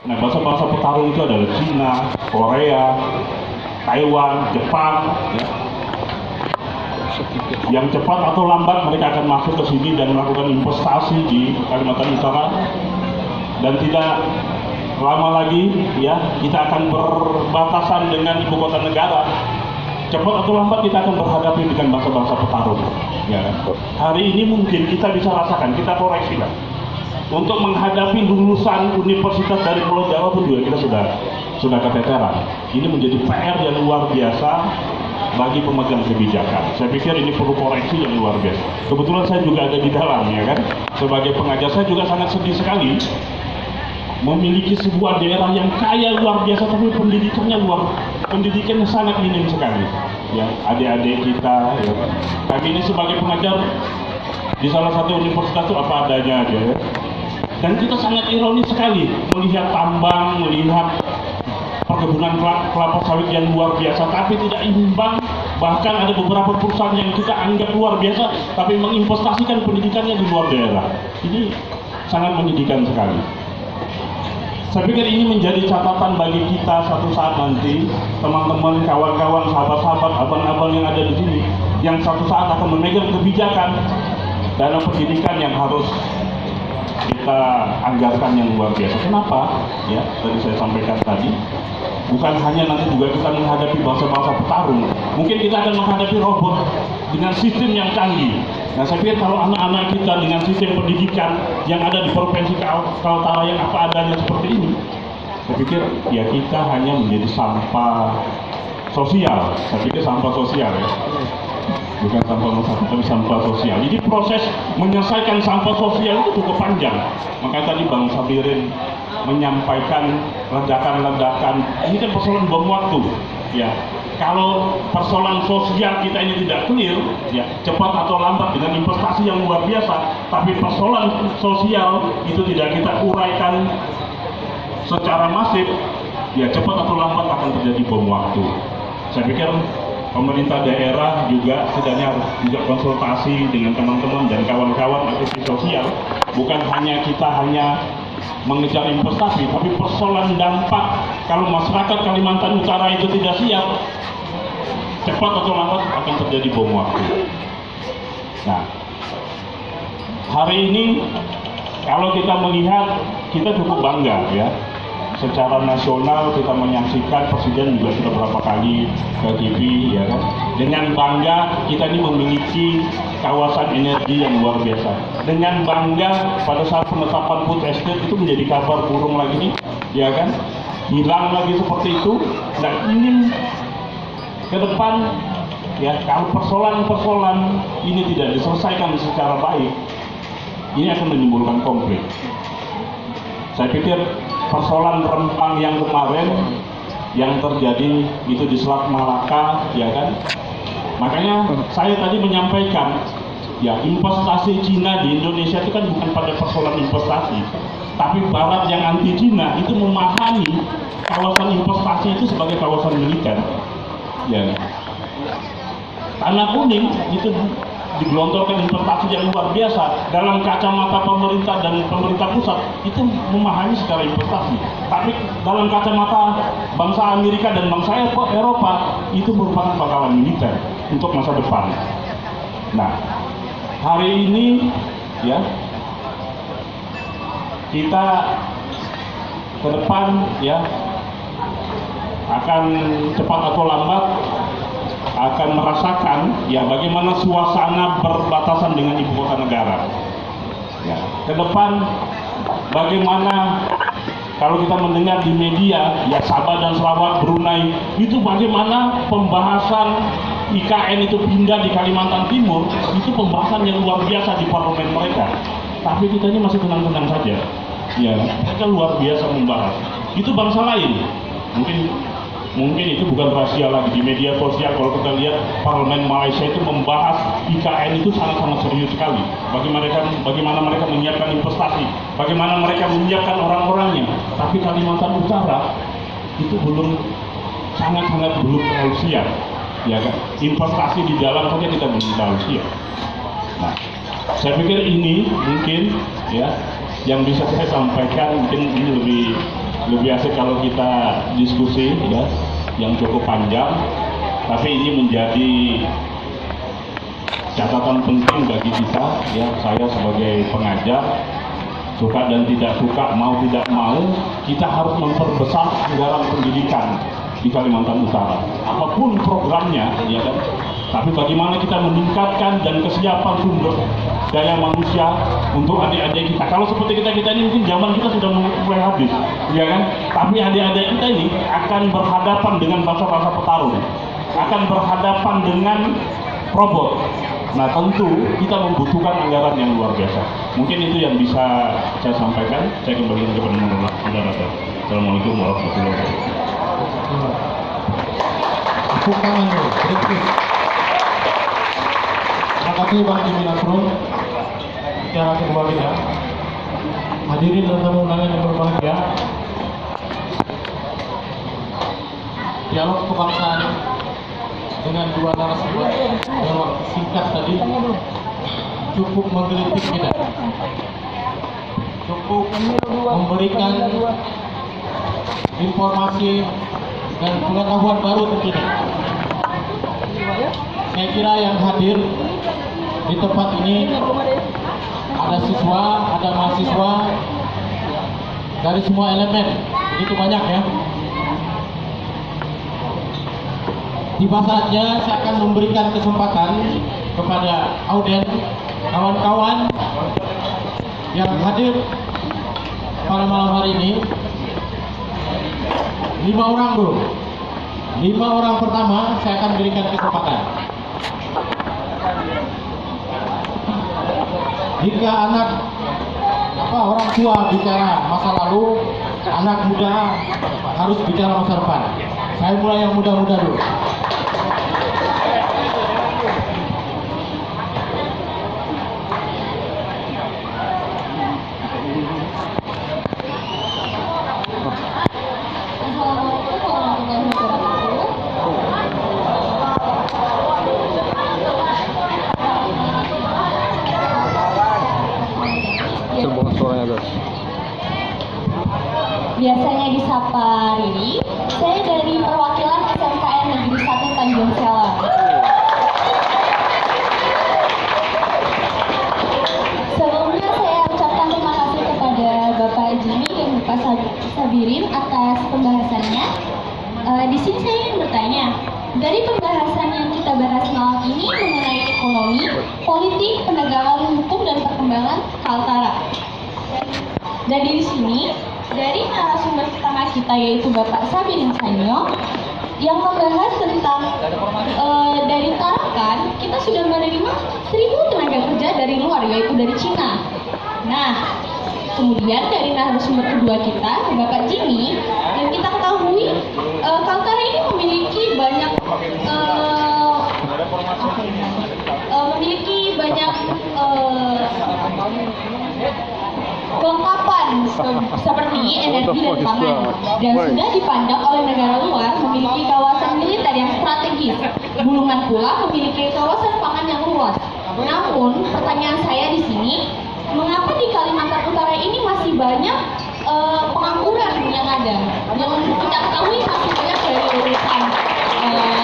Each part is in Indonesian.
Nah, bangsa-bangsa petarung itu adalah Cina, Korea, Taiwan, Jepang, ya. Yang cepat atau lambat mereka akan masuk ke sini dan melakukan investasi di Kalimantan Utara, dan tidak lama lagi ya kita akan berbatasan dengan ibu kota negara. Cepat atau lambat kita akan berhadapi dengan bangsa-bangsa petarung. Ya. Hari ini mungkin kita bisa rasakan, kita koreksi lah. Untuk menghadapi lulusan universitas dari Pulau Jawa pun juga kita sudah keteteran. Ini menjadi PR yang luar biasa bagi pemegang kebijakan. Saya pikir ini perlu koreksi yang luar biasa. Kebetulan saya juga ada di dalam, ya kan. Sebagai pengajar saya juga sangat sedih sekali memiliki sebuah daerah yang kaya luar biasa, tapi pendidikannya sangat minim sekali. Ya, adik-adik kita, ya. Kami ini sebagai pengajar di salah satu universitas itu apa adanya aja, ya. Dan kita sangat ironis sekali melihat tambang, melihat perkebunan kelapa sawit yang luar biasa, tapi tidak imbang. Bahkan ada beberapa perusahaan yang kita anggap luar biasa, tapi menginvestasikan pendidikannya di luar daerah. Ini sangat menyedihkan sekali. Saya pikir ini menjadi catatan bagi kita satu saat nanti, teman-teman, kawan-kawan, sahabat-sahabat, abang-abang yang ada di sini, yang satu saat akan memegang kebijakan dana pendidikan yang harus kita anggarkan yang luar biasa. Kenapa? Ya, tadi saya sampaikan tadi, bukan hanya nanti juga kita menghadapi bangsa-bangsa petarung. Mungkin kita akan menghadapi robot dengan sistem yang canggih. Nah, saya pikir kalau anak-anak kita dengan sistem pendidikan yang ada di Provinsi Kaltara yang apa adanya seperti ini, saya pikir ya kita hanya menjadi sampah sosial. Saya pikir sampah sosial, ya. Bukan sampah masyarakat, tapi sampah sosial. Jadi proses menyelesaikan sampah sosial itu cukup panjang. Makanya tadi Bang Sabirin menyampaikan ledakan-ledakan. Ini kan persoalan bom waktu, ya. Kalau persoalan sosial kita ini tidak clear, ya, cepat atau lambat dengan investasi yang luar biasa, tapi persoalan sosial itu tidak kita uraikan secara masif, ya cepat atau lambat akan terjadi bom waktu. Saya pikir pemerintah daerah juga setidaknya harus juga konsultasi dengan teman-teman dan kawan-kawan aktivis sosial. Bukan hanya kita hanya mengejar investasi, tapi persoalan dampak kalau masyarakat Kalimantan Utara itu tidak siap, cepat atau lambat akan terjadi bom waktu. Nah, hari ini kalau kita melihat, kita cukup bangga, ya. Secara nasional kita menyaksikan Presiden juga sudah berapa kali ke TV, ya kan. Dengan bangga kita ini memiliki kawasan energi yang luar biasa. Dengan bangga pada saat penetapan food estate itu menjadi kabar burung lagi nih, ya kan. Hilang lagi seperti itu. Nah, ini ke depan, ya, kalau persoalan-persoalan ini tidak diselesaikan secara baik, ini akan menimbulkan konflik. Saya pikir persoalan Rempang yang kemarin yang terjadi itu di Selat Malaka, ya kan. Makanya saya tadi menyampaikan, ya, investasi Cina di Indonesia itu kan bukan pada persoalan investasi, tapi Barat yang anti Cina itu memahami kawasan investasi itu sebagai kawasan militer, ya. Tanah Kuning itu digelontorkan investasi yang luar biasa. Dalam kacamata pemerintah dan pemerintah pusat itu memahami secara investasi, tapi dalam kacamata bangsa Amerika dan bangsa Eropa itu merupakan pangkalan militer untuk masa depan. Nah, hari ini, ya, kita ke depan, ya, akan cepat atau lambat akan merasakan, ya, bagaimana suasana berbatasan dengan ibu kota negara. Ya, ke depan bagaimana kalau kita mendengar di media, ya, Sabah dan Sarawak, Brunei, itu bagaimana pembahasan IKN itu pindah di Kalimantan Timur, itu pembahasan yang luar biasa di parlemen mereka. Tapi kita ini masih tenang-tenang saja. Ya, mereka luar biasa membahas. Itu bangsa lain. Mungkin itu bukan rahasia lagi di media sosial. Kalau kita lihat parlemen Malaysia itu membahas IKN itu sangat-sangat serius sekali. Bagaimana mereka menyiapkan investasi, bagaimana mereka menyiapkan orang-orangnya. Tapi Kalimantan Utara itu sangat-sangat belum terlalu siap, ya kan? Investasi di dalam saja kita belum terlalu siap. Nah, saya pikir ini mungkin, ya, yang bisa saya sampaikan. Mungkin ini lebih lebih asik kalau kita diskusi ya, yang cukup panjang. Tapi ini menjadi catatan penting bagi kita ya. Saya sebagai pengajar, suka dan tidak suka, mau tidak mau, kita harus memperbesar anggaran pendidikan di Kalimantan Utara. Apapun programnya, ya kan. Tapi bagaimana kita meningkatkan dan kesiapan sumber daya manusia untuk adik-adik kita. Kalau seperti kita ini mungkin zaman kita sudah mulai habis, ya kan? Tapi adik-adik kita ini akan berhadapan dengan bangsa-bangsa petarung, akan berhadapan dengan robot. Nah, tentu kita membutuhkan anggaran yang luar biasa. Mungkin itu yang bisa saya sampaikan. Saya kembali kepada moderator. Assalamualaikum warahmatullahi wabarakatuh. Tepuk tangan dulu, terima kasih Bang Jimmy Nasrul. Bicara kedua kita. Hadirin dan tamu undangan yang berbahagia. Dialog kebangsaan dengan dua narasumber dalam waktu singkat tadi cukup menggelitik kita, cukup memberikan informasi dan pengetahuan baru tentunya. Saya kira yang hadir di tempat ini ada siswa, ada mahasiswa dari semua elemen, begitu banyak ya. Tiba saatnya saya akan memberikan kesempatan kepada audien, kawan-kawan yang hadir pada malam hari ini. 5 orang dulu. 5 orang pertama saya akan berikan kesempatan. Jika orang tua bicara masa lalu, anak muda harus bicara masa depan. Saya mulai yang muda-muda dulu. Biasanya disapa Riri. Saya dari perwakilan SMKN Negeri 1 Tanjung Sela. Sebelumnya saya ucapkan terima kasih kepada Bapak Jimmy dan Bapak Sabirin atas pembahasannya. Di sini saya ingin bertanya, dari pembahasan yang kita bahas malam ini mengenai ekonomi, politik, penegakan hukum dan perkembangan Kaltara. Dan di sini dari narasumber pertama kita yaitu Bapak Sabirin Sanyo yang membahas tentang dari Tarakan kita sudah menerima 1.000 tenaga kerja dari luar yaitu dari Cina. Nah, kemudian dari narasumber kedua kita Bapak Jimmy yang kita ketahui Kaltara ini memiliki banyak kelengkapan seperti energi dan pangan dan sudah dipandang oleh negara luar memiliki kawasan militer yang strategis. Bulungan pula memiliki kawasan pangan yang luas. Namun pertanyaan saya di sini, mengapa di Kalimantan Utara ini masih banyak pengangguran yang ada? Yang kita ketahui masih banyak dari lulusan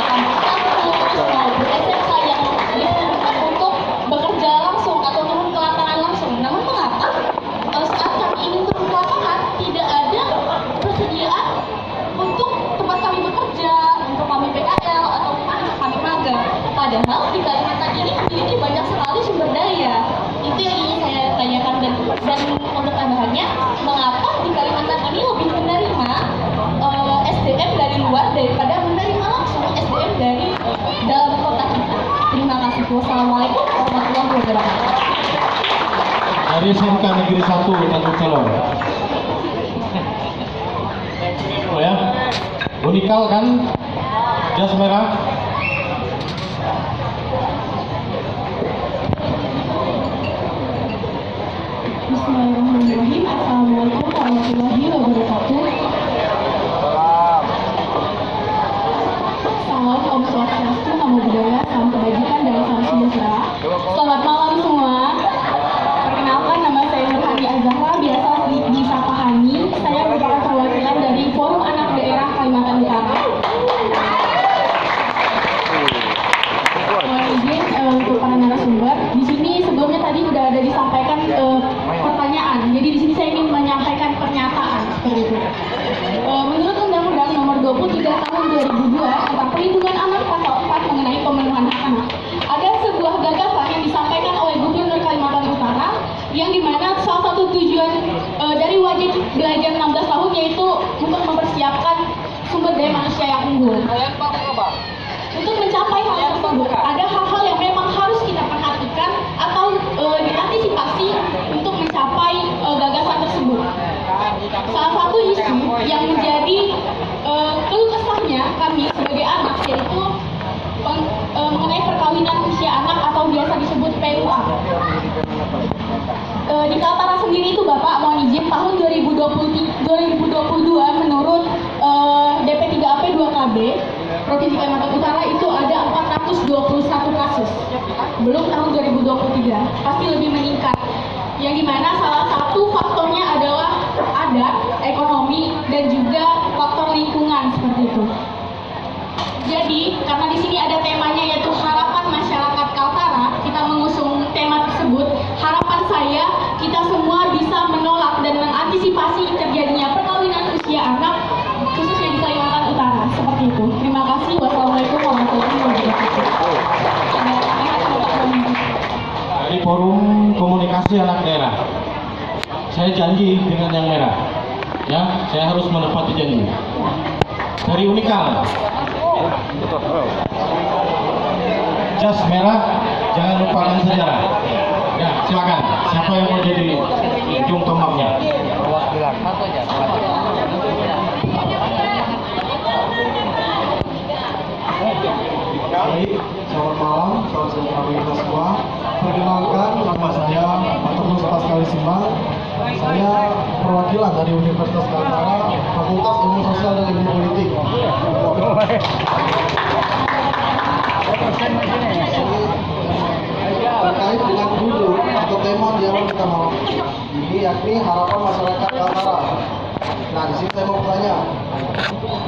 kampus maupun SMK yang diperlukan untuk bekerja langsung atau turun ke lapangan langsung. Namun mengapa saat kami ingin turun ke lapangan tidak ada persediaan untuk tempat kami bekerja, untuk kami PKL atau kami magang? Padahal di Kalimantan ini memiliki banyak sekali sumber daya. Itu yang ingin saya tanyakan dan untuk tambahannya, mengapa di Kalimantan ini lebih menerima SDM dari luar daripada menerima langsung SDM dari dalam kota kita? Terima kasih. Wassalamualaikum warahmatullahi wabarakatuh. Dari SMK Negeri 1 Tanjung Sela. Oh ya, unikal kan? Jas merah. Bismillahirrahmanirrahim. Assalamualaikum warahmatullahi wabarakatuh. Salam Om Swastiastu, Namo Buddhaya, Salam Kebajikan dan Salam Sejahtera. Selamat malam semua. Perkenalkan, nama saya Nurhani Azahra, biasa disapa Hani. Saya merupakan perwakilan itu. Menurut Undang-Undang Nomor 23 Tahun 2002 tentang Perlindungan Anak Pasal 4 mengenai pemenuhan hak anak, ada sebuah gagasan yang disampaikan oleh Gubernur Kalimantan Utara, yang dimana salah satu tujuan dari wajib belajar 16 tahun yaitu untuk mempersiapkan sumber daya manusia yang unggul. Untuk mencapai hal tersebut, ada hal-hal yang memang harus kita perhatikan atau diantisipasi untuk mencapai gagasan tersebut. Salah satu isu yang menjadi keluh kesahnya kami sebagai anak yaitu mengenai perkawinan usia anak atau biasa disebut PUA. Di Kaltara sendiri itu Bapak, mohon izin, tahun 2022 menurut DP3AP 2KB Provinsi Kalimantan Utara itu ada 421 kasus. Belum tahun 2023, pasti lebih meningkat. Yang dimana salah satu faktornya adalah adat, ekonomi, dan juga faktor lingkungan seperti itu. Jadi, karena di sini ada temanya yaitu harapan masyarakat Kaltara, kita mengusung tema tersebut. Harapan saya, kita semua bisa menolak dan mengantisipasi terjadinya perkawinan usia anak, khususnya di Kalimantan Utara. Seperti itu. Terima kasih. Wassalamualaikum warahmatullahi wabarakatuh. Dari Forum Komunikasi Anak Daerah, saya janji dengan yang merah. Ya, saya harus menepati janji. Dari Unikal, jas merah, jangan lupakan sejarah. Ya, silakan. Siapa yang mau jadi ujung tombaknya? Baik, selamat malam, salam sejahtera bagi kita semua. Perkenalkan, nama saya Paternus Pascali Simbang. Saya perwakilan dari Universitas Kaltara, Fakultas Ilmu Sosial dan Ilmu Politik. Terkait dengan judul atau tema dialog kita malam ini, yakni harapan masyarakat Kaltara. Nah, di sini saya mau bertanya,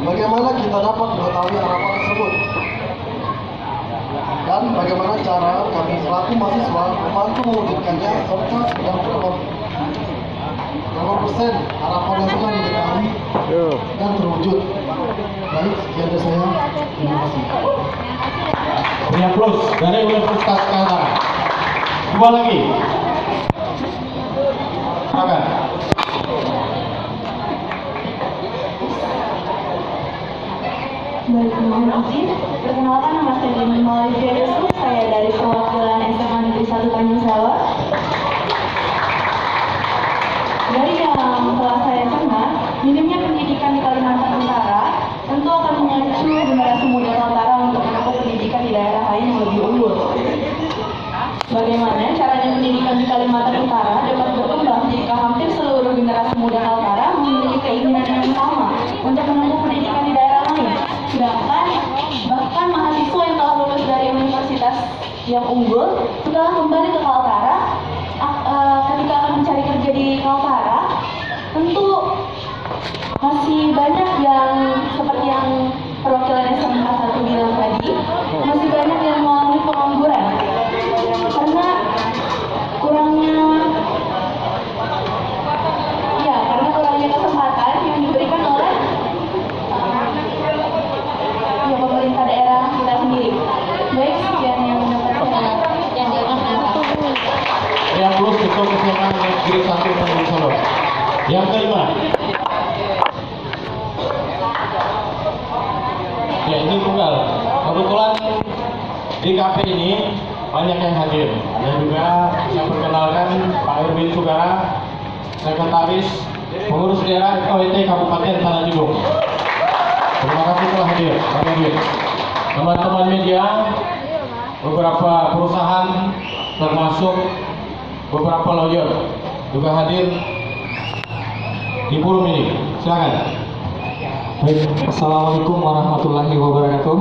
bagaimana kita dapat mengetahui harapan tersebut? Dan bagaimana cara kami selaku mahasiswa membantu mewujudkannya serta sedang berapa persen harapan yang sudah diketahui dan terwujud. Baik, sekian dari saya. Terima kasih. Pria Plus dari Universitas Kaltara. Dua lagi. Silakan. Baik, mohon izin. Perkenalkan, nama saya Dini Malaysia Yusuf. Saya dari perwakilan SMA Negeri 1 Tanjung Selor. Dari yang telah saya cermat, minimnya pendidikan di Kalimantan Utara tentu akan memacu generasi muda Kaltara untuk menempuh pendidikan di daerah lain yang lebih unggul. Bagaimana caranya pendidikan di Kalimantan Utara dapat berkembang jika hampir seluruh generasi muda Kaltara memiliki keinginan yang sama untuk menempuh pendidikan di daerah lain? Sedangkan bahkan mahasiswa yang telah lulus dari universitas yang unggul setelah kembali ke Kaltara, ketika akan mencari kerja di Kaltara, tentu masih banyak yang seperti yang perwakilan SMK 1 bilang tadi, masih banyak yang mengalami pengangguran karena kurangnya kesempatan yang diberikan oleh pemerintah daerah kita sendiri. Baik, sekian yang dapat saya Yang Plus untuk SMA Negeri 1 Tanjung Selor. Yang kelima. Ya, ini tunggal. Kebetulan di kafe ini banyak yang hadir. Dan juga saya perkenalkan Pak Erwin Sugara, Sekretaris Pengurus Daerah KWT Kabupaten Tanah Tidung. Terima kasih telah hadir, Pak Erwin. Teman-teman media, beberapa perusahaan termasuk beberapa lawyer juga hadir di forum ini. Silakan. Baik, Assalamualaikum warahmatullahi wabarakatuh.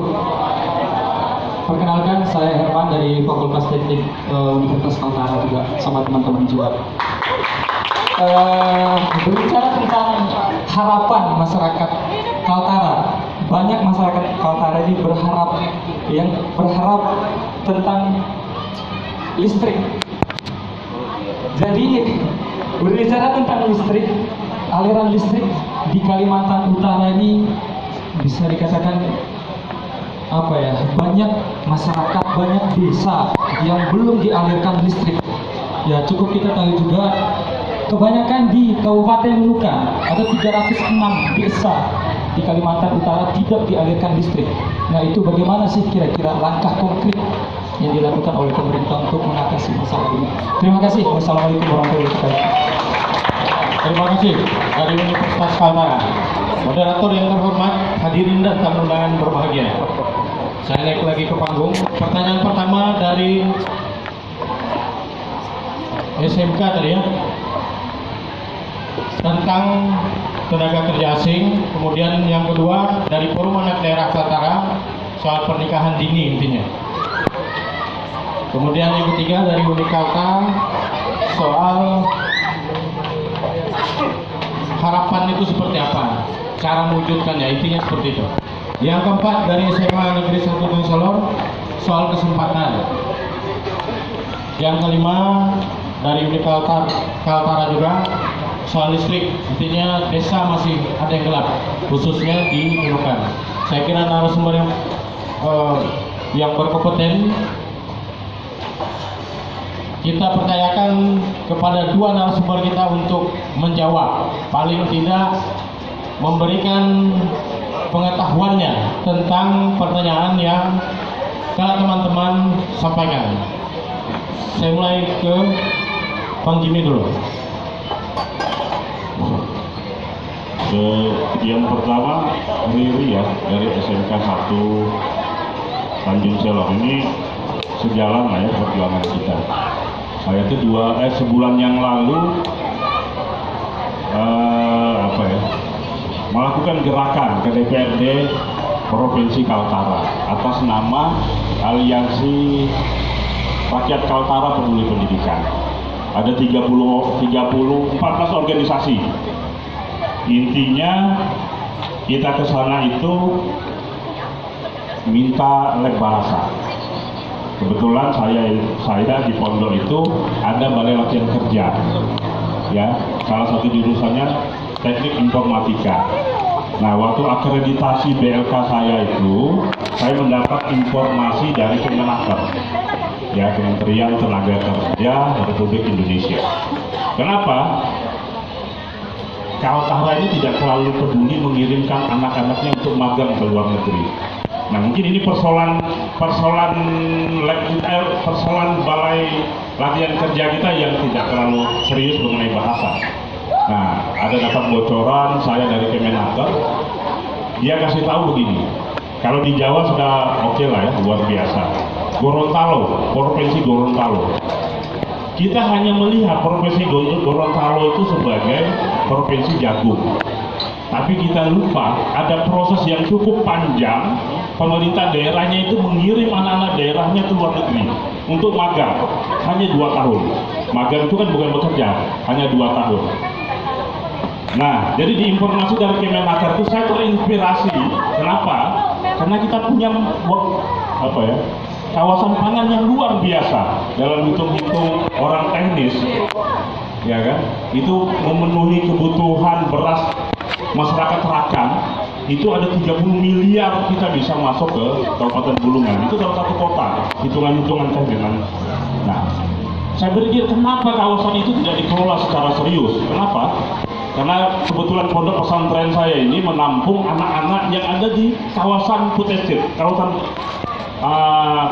Perkenalkan, saya Herman dari Fakultas Teknik Universitas Kaltara juga, sama teman-teman juga. Berbicara tentang harapan masyarakat Kaltara, banyak masyarakat Kaltara ini berharap tentang listrik. Jadi berbicara tentang listrik, aliran listrik di Kalimantan Utara ini bisa dikatakan apa ya, banyak masyarakat, banyak desa yang belum dialirkan listrik. Ya cukup kita tahu juga, kebanyakan di Kabupaten Nunukan ada 306 desa di Kalimantan Utara tidak dialirkan listrik. Nah itu bagaimana sih kira-kira langkah konkret yang dilakukan oleh pemerintah untuk mengatasi masalah ini? Terima kasih. Wassalamualaikum warahmatullahi wabarakatuh. Terima kasih dari Universitas Kaltara. Moderator yang terhormat, hadirin dan tamu undangan berbahagia. Saya naik lagi ke panggung. Pertanyaan pertama dari SMK tadi ya, tentang tenaga kerja asing. Kemudian yang kedua dari Forum Anak Daerah Kaltara soal pernikahan dini intinya. Kemudian yang ketiga dari Unikalta soal harapan itu seperti apa, cara mewujudkannya, intinya seperti itu. Yang keempat dari SMA Negeri 1 Gunselor soal kesempatan. Yang kelima dari Unikalta Kaltara juga soal listrik, intinya desa masih ada yang gelap, khususnya di Nunukan. Saya kira narasumber yang berkompeten kita percayakan kepada dua narasumber kita untuk menjawab, paling tidak memberikan pengetahuannya tentang pertanyaan yang telah teman-teman sampaikan. Saya mulai ke Bang Jimmy dulu. Yang pertama Riri ya, dari SMK 1 Tanjung Selor. Ini sejalan lah ya perjuangan kita. Saya itu sebulan yang lalu melakukan gerakan ke DPRD Provinsi Kaltara atas nama Aliansi Rakyat Kaltara Peduli Pendidikan. Ada 14 organisasi. Intinya kita ke sana itu minta lab bahasa. Kebetulan saya di pondok itu ada balai latihan kerja, ya. Salah satu jurusannya teknik informatika. Nah, waktu akreditasi BLK saya itu, saya mendapat informasi dari Kemenaker, ya, Kementerian Tenaga Kerja Republik Indonesia. Kenapa? Kaltara ini tidak terlalu peduli mengirimkan anak-anaknya untuk magang ke luar negeri. Nah, mungkin ini persoalan balai latihan kerja kita yang tidak terlalu serius mengenai bahasa. Nah, ada dapat bocoran saya dari Kemenaker, dia kasih tahu begini, kalau di Jawa sudah oke lah ya, luar biasa. Gorontalo, Provinsi Gorontalo, kita hanya melihat Provinsi Gorontalo itu sebagai provinsi jagung. Tapi kita lupa ada proses yang cukup panjang. Pemerintah daerahnya itu mengirim anak-anak daerahnya ke luar negeri untuk magang hanya 2 tahun. Magang itu kan bukan bekerja, hanya 2 tahun. Nah, jadi di informasi dari Kemenaker itu saya terinspirasi. Kenapa? Karena kita punya kawasan pangan yang luar biasa dalam hitung-hitung orang teknis, ya kan? Itu memenuhi kebutuhan beras masyarakat Rakan. Itu ada 30 miliar kita bisa masuk ke Kabupaten Bulungan. Itu dalam satu kota, hitungan-hitungan teknis. Nah, saya berpikir kenapa kawasan itu tidak dikelola secara serius? Kenapa? Karena kebetulan pondok pesantren saya ini menampung anak-anak yang ada di kawasan Putesir, kawasan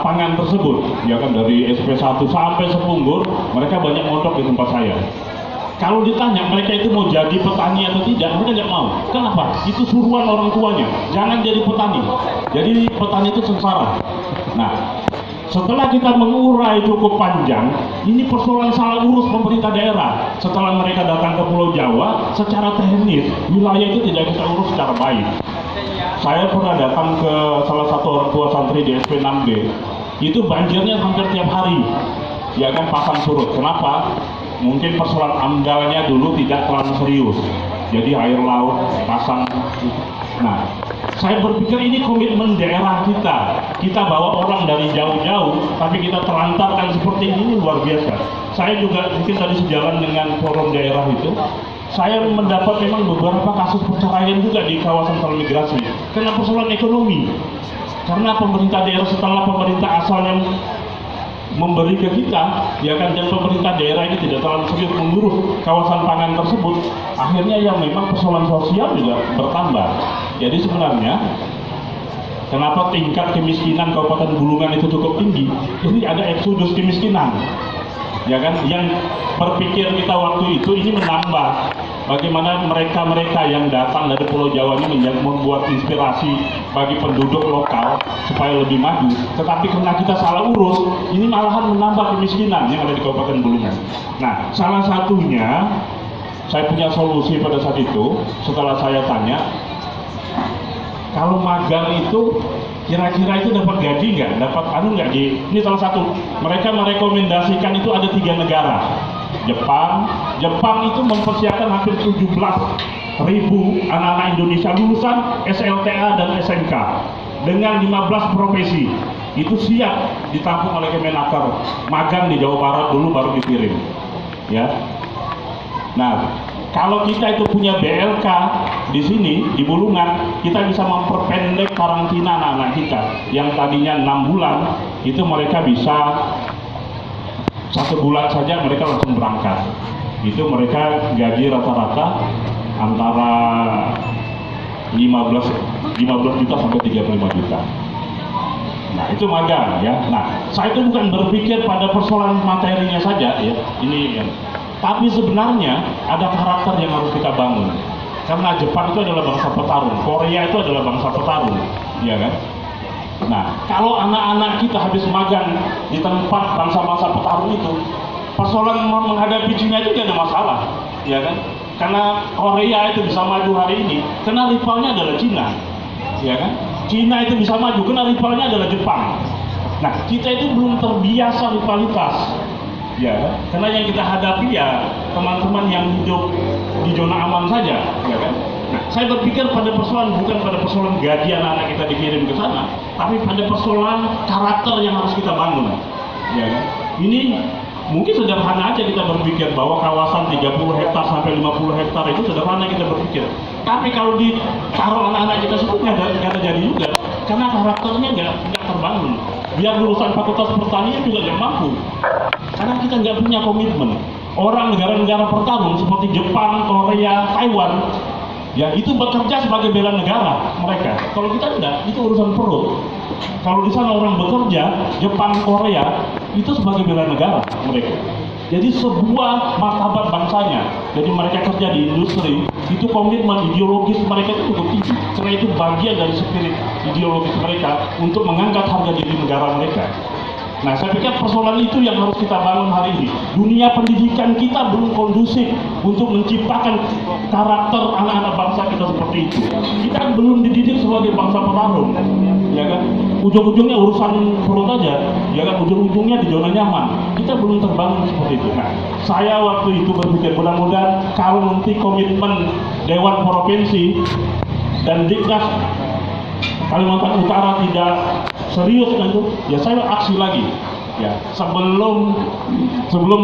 pangan tersebut, ya kan, dari SP1 sampai Sepunggur, mereka banyak mondok di tempat saya. Kalau ditanya mereka itu mau jadi petani atau tidak, mereka tidak mau. Kenapa? Itu suruhan orang tuanya, jangan jadi petani. Jadi petani itu sengsara. Nah, setelah kita mengurai cukup panjang, ini persoalan salah urus pemerintah daerah. Setelah mereka datang ke Pulau Jawa, secara teknis wilayah itu tidak kita urus secara baik. Saya pernah datang ke salah satu orang tua santri di SP6B, itu banjirnya hampir tiap hari, ya kan, pasang surut. Kenapa? Mungkin persoalan amdalnya dulu tidak terlalu serius, jadi air laut pasang. Nah, saya berpikir ini komitmen daerah kita. Kita bawa orang dari jauh-jauh, tapi kita telantarkan seperti ini luar biasa. Saya juga mungkin tadi sejalan dengan forum daerah itu. saya mendapat memang beberapa kasus perceraian juga di kawasan transmigrasi karena persoalan ekonomi. Karena pemerintah daerah setelah pemerintah asalnya memberi ke kita, ya kan, dan pemerintah daerah ini tidak terlalu serius mengurus kawasan pangan tersebut, akhirnya yang memang persoalan sosial juga bertambah. Jadi sebenarnya kenapa tingkat kemiskinan Kabupaten Bulungan itu cukup tinggi? Ini ada eksodus kemiskinan, ya kan? Yang berpikir kita waktu itu ini menambah bagaimana mereka yang datang dari Pulau Jawa ini membuat inspirasi bagi penduduk lokal supaya lebih maju. Tetapi karena kita salah urus, ini malahan menambah kemiskinan yang ada di Kabupaten Bulungan. Nah, salah satunya saya punya solusi pada saat itu setelah saya tanya, kalau magang itu kira-kira itu dapat gaji nggak? Dapat nggak? Ini salah satu. Mereka merekomendasikan itu ada 3 negara. Jepang itu mempersiapkan hampir 17.000 anak-anak Indonesia lulusan SLTA dan SMK dengan 15 profesi. Itu siap ditampung oleh Kemenaker, magang di Jawa Barat dulu baru dikirim. Ya. Nah, kalau kita itu punya BLK di sini di Bulungan, kita bisa memperpendek karantina anak-anak kita yang tadinya 6 bulan, itu mereka bisa 1 bulan saja mereka langsung berangkat. Itu mereka gaji rata-rata antara 15 juta sampai 35 juta. Nah, itu magang ya. Nah, saya itu bukan berpikir pada persoalan materinya saja ya. Ini ya. Tapi sebenarnya ada karakter yang harus kita bangun. Karena Jepang itu adalah bangsa petarung, Korea itu adalah bangsa petarung, ya kan? Nah, kalau anak-anak kita habis magang di tempat bangsa-bangsa petarung itu, persoalan menghadapi Cina itu tidak ada masalah, ya kan? Karena Korea itu bisa maju hari ini, karena rivalnya adalah Cina, ya kan? Cina itu bisa maju, karena rivalnya adalah Jepang. Nah, kita itu belum terbiasa rivalitas, ya kan? Karena yang kita hadapi ya teman-teman yang hidup di zona aman saja, ya kan? Nah, saya berpikir pada persoalan bukan pada persoalan gaji anak-anak kita dikirim ke sana, tapi pada persoalan karakter yang harus kita bangun, ya kan? Ini mungkin sederhana aja kita berpikir bahwa kawasan 30 hektar sampai 50 hektar itu sederhana kita berpikir. Tapi kalau ditaruh anak-anak kita situ nggak ada jadi juga, karena karakternya nggak terbangun. Biar lulusan fakultas pertanian juga nggak mampu, karena kita nggak punya komitmen. Orang negara-negara pertarung seperti Jepang, Korea, Taiwan, ya itu bekerja sebagai bela negara mereka. Kalau kita tidak, itu urusan perut. Kalau di sana orang bekerja, Jepang, Korea, itu sebagai bela negara mereka. Jadi sebuah martabat bangsanya. Jadi mereka kerja di industri, itu komitmen ideologis mereka itu cukup tinggi. Karena itu bagian dari spirit ideologis mereka untuk mengangkat harga diri negara mereka. Nah, saya pikir persoalan itu yang harus kita bangun hari ini. Dunia pendidikan kita belum kondusif untuk menciptakan karakter anak-anak bangsa kita seperti itu. Kita belum dididik sebagai bangsa petarung, ya kan? Ujung-ujungnya urusan perut aja, ya kan? Ujung-ujungnya di zona nyaman. Kita belum terbangun seperti itu. Nah, saya waktu itu berpikir mudah-mudahan kalau nanti komitmen Dewan Provinsi dan Diknas Kalimantan Utara tidak serius kan itu, ya saya aksi lagi. Ya, sebelum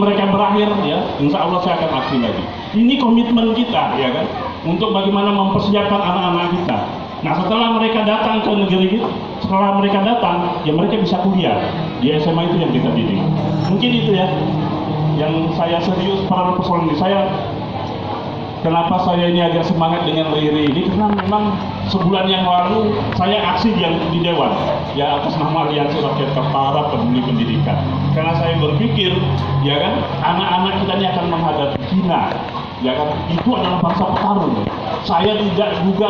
mereka berakhir, ya, insya Allah saya akan aksi lagi. Ini komitmen kita, ya kan, untuk bagaimana mempersiapkan anak-anak kita. Nah, setelah mereka datang ke negeri kita, setelah mereka datang, ya mereka bisa kuliah di SMA itu yang kita didik. Mungkin itu ya, yang saya serius pada persoalan ini. Kenapa saya ini agak semangat dengan Riri ini? Karena memang sebulan yang lalu saya aksi di Dewan, ya atas nama Aliansi Rakyat Ketara Peduli Pendidikan. Karena saya berpikir, ya kan, anak-anak kita ini akan menghadapi Cina, ya kan, itu adalah bangsa petarung. Saya tidak juga,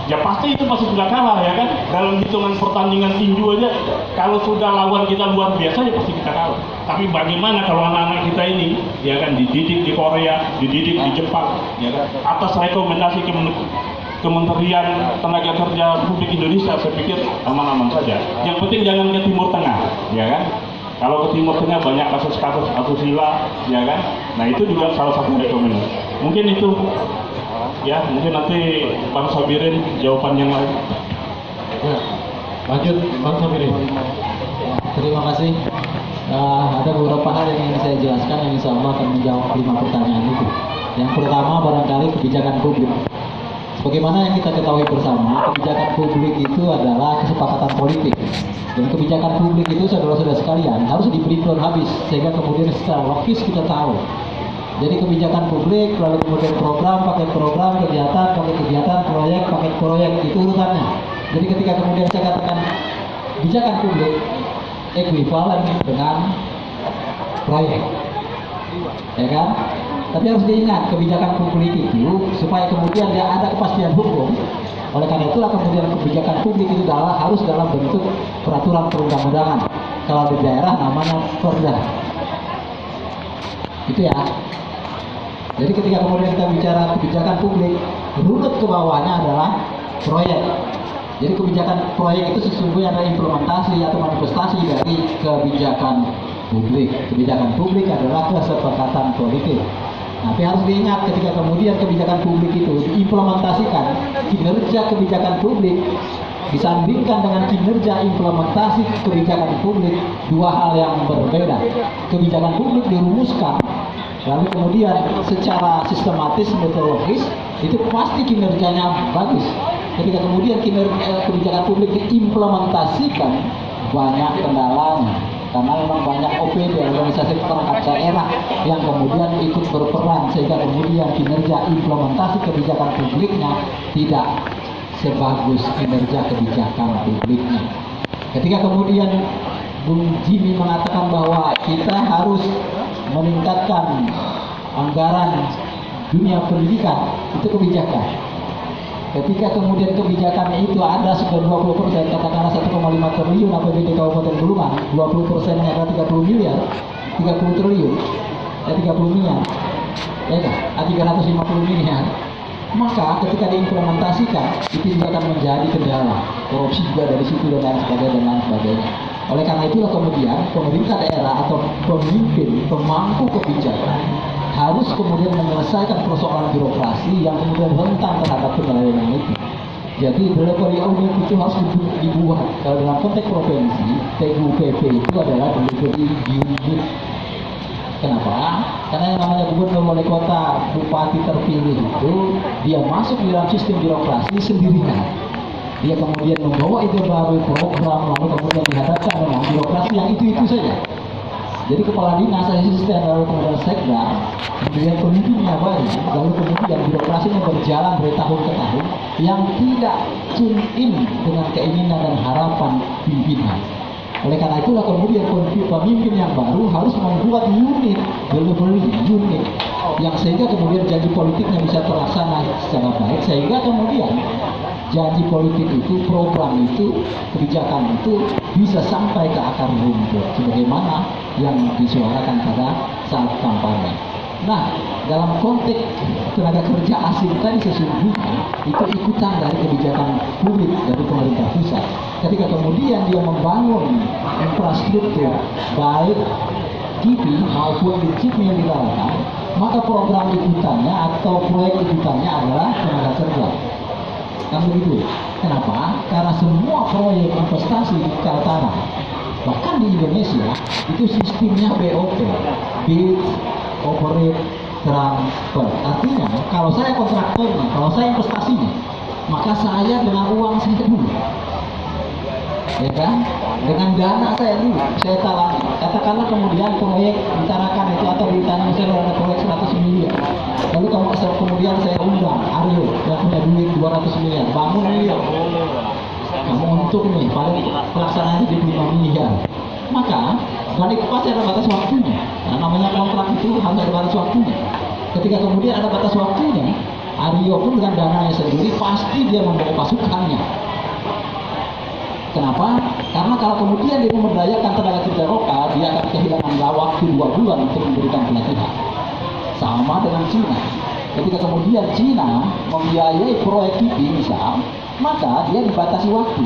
ya pasti itu masih sudah kalah, ya kan. Dalam hitungan pertandingan tinju aja, kalau sudah lawan kita luar biasa, ya pasti kita kalah. Tapi bagaimana kalau anak-anak kita ini, ya kan, dididik di Korea, dididik di Jepang, ya kan, atas rekomendasi Kementerian Tenaga Kerja Republik Indonesia, saya pikir aman-aman saja. Yang penting jangan ke Timur Tengah, ya kan. Kalau ke Timur Tengah banyak kasus-kasus asusila, ya kan. Nah, itu juga salah satu rekomendasi. Mungkin itu, ya, mungkin nanti Bang Sabirin jawaban yang lain. Ya, lanjut Bang Sabirin. Terima kasih Ada beberapa hal yang ingin saya jelaskan yang insya Allah akan menjawab 5 pertanyaan itu. Yang pertama barangkali kebijakan publik. Sebagaimana yang kita ketahui bersama, kebijakan publik itu adalah kesepakatan politik. Dan kebijakan publik itu saudara-saudara sekalian harus di-breakdown habis sehingga kemudian secara logis kita tahu. Jadi kebijakan publik, lalu kemudian program, paket program, kegiatan, paket kegiatan, proyek, paket proyek, itu urutannya. Jadi ketika kemudian saya katakan kebijakan publik ekuivalen dengan proyek, ya kan? Tapi harus diingat kebijakan publik itu supaya kemudian dia ada kepastian hukum. Oleh karena itulah kemudian kebijakan publik itu harus dalam bentuk peraturan perundang-undangan. Kalau di daerah namanya perda. Itu ya. Jadi ketika kemudian kita bicara kebijakan publik, runut ke bawahnya adalah proyek. Jadi kebijakan proyek itu sesungguhnya adalah implementasi atau manifestasi dari kebijakan publik. Kebijakan publik adalah kesepakatan politik. Tapi harus diingat ketika kemudian kebijakan publik itu diimplementasikan, kinerja kebijakan publik disandingkan dengan kinerja implementasi kebijakan publik, dua hal yang berbeda. Kebijakan publik dirumuskan, lalu kemudian secara sistematis metodologis itu pasti kinerjanya bagus. Ketika kemudian kebijakan publik diimplementasikan, banyak kendalanya. Karena memang banyak OPD, organisasi perangkat daerah yang kemudian ikut berperan sehingga kemudian kinerja implementasi kebijakan publiknya tidak sebagus kinerja kebijakan publiknya. Ketika kemudian Bung Jimmy mengatakan bahwa kita harus meningkatkan anggaran dunia pendidikan, itu kebijakan. Ketika kemudian kebijakannya itu ada sekitar 20%, katakanlah 1,5 triliun APBD Kabupaten Bulungan, 20%-nya adalah 30 miliar, 30 triliun, 30 miliar, ya kan? 350 miliar. Maka ketika diimplementasikan, itu juga akan menjadi kendala. Korupsi juga dari situ dan lain sebagainya. Oleh karena itulah kemudian pemerintah daerah atau pemimpin, pemangku kebijakan harus kemudian menyelesaikan persoalan birokrasi yang kemudian rentan terhadap kendala itu. Jadi delivery unit itu harus dibuat. Kalau dalam konteks provinsi, TGUPP itu adalah delivery unit. Kenapa? Karena yang namanya gubernur, wali kota, bupati terpilih itu dia masuk di dalam sistem birokrasi sendirian. Dia kemudian membawa ide baru, program, lalu kemudian dihadapkan dengan birokrasi yang itu saja. Jadi kepala dinas, asisten, lalu kemudian sekda, kemudian pemimpinnya baru, lalu kemudian birokrasinya berjalan dari tahun ke tahun yang tidak tune in dengan keinginan dan harapan pimpinan. Oleh karena itulah kemudian pemimpin yang baru harus membuat unit, delivery unit, yang sehingga kemudian janji politiknya bisa terlaksana secara baik, sehingga kemudian janji politik itu, program itu, kebijakan itu bisa sampai ke akar rumput sebagaimana yang disuarakan pada saat kampanye. Nah, dalam konteks tenaga kerja asing tadi sesungguhnya itu ikutan dari kebijakan publik dari pemerintah pusat. Ketika kemudian dia membangun infrastruktur baik KIPI maupun di CIPMI yang dilakukan, maka program ikutannya atau proyek ikutannya adalah tenaga kerja. Kan begitu. Kenapa? Karena semua proyek investasi di Kaltara, bahkan di Indonesia, itu sistemnya BOT, Build, Operate, Transfer. Artinya, kalau saya kontraktornya, kalau saya investasinya, maka saya dengan uang saya dulu. Ya kan? Dengan dana saya dulu, saya talangi. Katakanlah kemudian proyek ditarakan itu atau ditanam misalnya ada proyek 100 miliar. Lalu kemudian saya undang Aryo yang punya duit 200 miliar, bangun miliar. Kamu untung nih, paling pelaksanaannya di 5 miliar. Maka balik pasti ada batas waktunya. Nah, namanya kontrak itu harus ada batas waktunya. Ketika kemudian ada batas waktunya, Aryo pun dengan dananya sendiri pasti dia membawa pasukannya. Kenapa? Karena kalau kemudian dia memberdayakan tenaga kerja lokal, dia akan kehilangan waktu 2 bulan untuk memberikan pelatihan. Sama dengan Cina. Ketika kemudian Cina membiayai proyek KIPI misal, maka dia dibatasi waktu.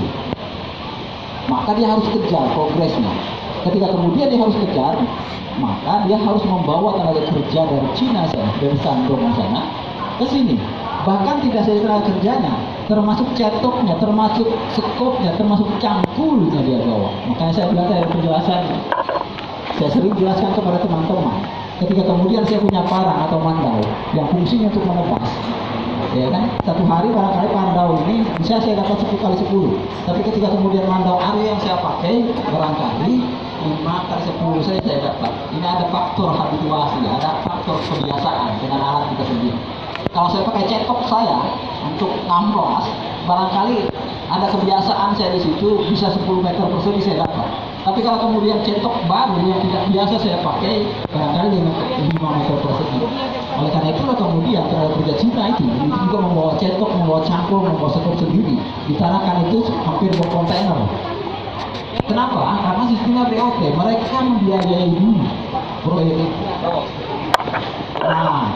Maka dia harus kejar progresnya. Ketika kemudian dia harus kejar, maka dia harus membawa tenaga kerja dari Cina sana, dari Shandong sana ke sini. Bahkan tidak saja tenaga kerjanya, termasuk cetoknya, termasuk skopnya, termasuk cangkulnya dia bawa. Makanya saya bilang saya ada penjelasannya. Saya sering jelaskan kepada teman-teman, ketika kemudian saya punya parang atau mandau yang fungsinya untuk menebas, ya kan, satu hari barangkali pandau ini bisa saya dapat 10 kali 10, tapi ketika kemudian mandau area yang saya pakai barangkali 5 kali 10 saya dapat. Ini ada faktor habituasi, ada faktor kebiasaan dengan alat kita sendiri. Kalau saya pakai cetok saya untuk ngamplas, barangkali ada kebiasaan saya di situ bisa 10 meter persegi saya dapat. Tapi kalau kemudian cetok baru yang tidak biasa saya pakai, barangkali 5 meter persegi. Oleh karena itulah kemudian tenaga kerja Cina itu juga membawa cetok, membawa cangkul, membawa sekop sendiri. Ditanahkan itu hampir 2 kontainer. Kenapa? Karena sistemnya BOT, mereka membiayai dulu proyek itu. Nah,